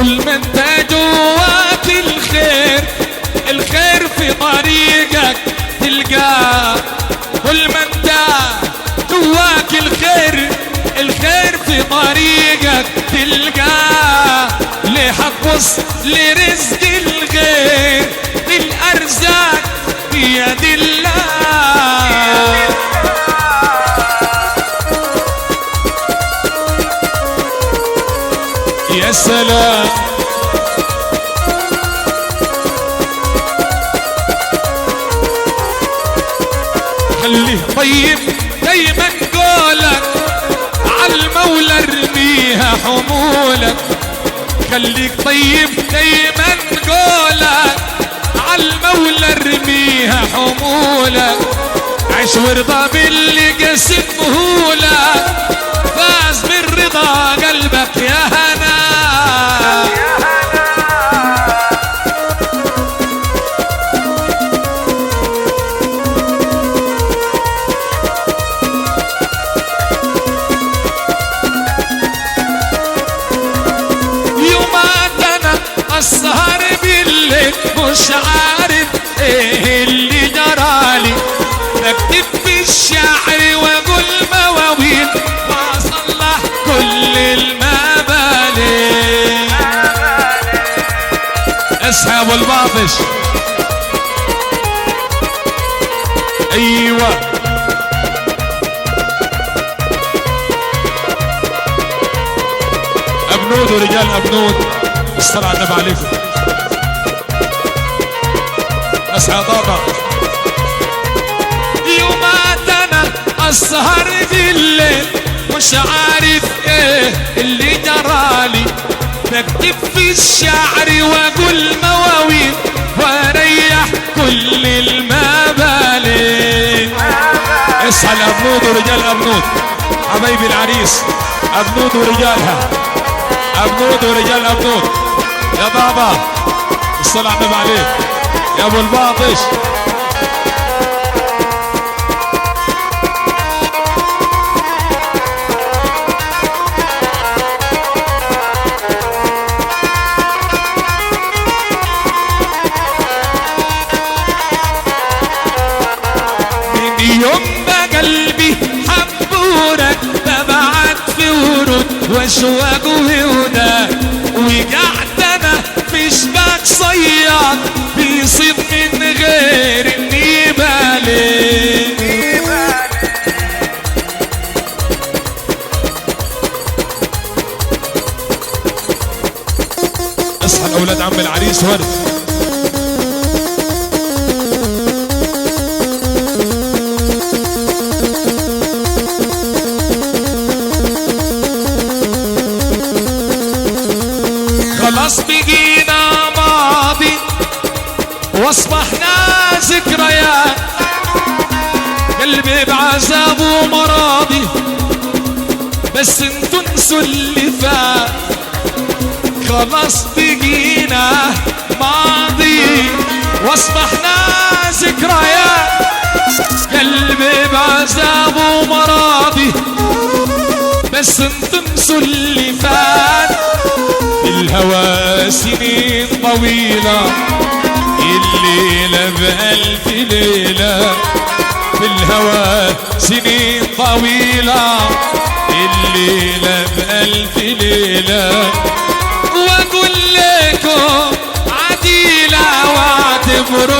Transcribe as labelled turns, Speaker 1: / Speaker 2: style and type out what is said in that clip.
Speaker 1: طول ما انت جواك الخير، الخير في طريقك تلقاه. طول ما انت جواك الخير، الخير في طريقك تلقاه. ليه حتبص لرزق الغير؟ الارزاق بيد الله. يا سلام خليه طيب دايما قولك عالمولى ارميها حمولك. خليك طيب دايما قولك عالمولى ارميها حمولك. عيش وارضى باللي قسمهولك، فاز بالرضا قلبك يا هنا. السهر بالليل مش عارف ايه اللي جرالي، بكتب في الشعر واقول مواويل واصلح كل المبالي. اسحب الباطش ايوه ابنود ورجال ابنود. الصلاة على النبي عليكم. اسعى طاقة يومات انا اسهر بالليل مش عارف ايه اللي جرالي، بكتب في الشعر واقول مواويل واريح كل المبالي. اصحى الابنود ورجال ابنود، حبايبي العريس ابنود ورجالها، ابنود ورجال ابنود. يا بابا الصلاة على النبي عليك يا ابو الباطش. من يوم ما قلبي حبورك تبعت في ورود واشواق وهداك، وقعت انا في شباك صياد بيصيد من غير اني بالي. اصحى الاولاد عم العريس ورد. خلاص بقينا ماضي واصبحنا ذكريات، قلبي بعذاب ومراضي بس انتوا انسوا اللي فات. خلاص بقينا ماضي واصبحنا ذكريات، قلبي بعذاب ومراضي بس انتوا انسوا اللي فات. الهوى سنين طويلة الليلة بألف ليلة، في الهوى سنين طويلة الليلة بألف ليلة. واقول لكم عديلة واعتبروا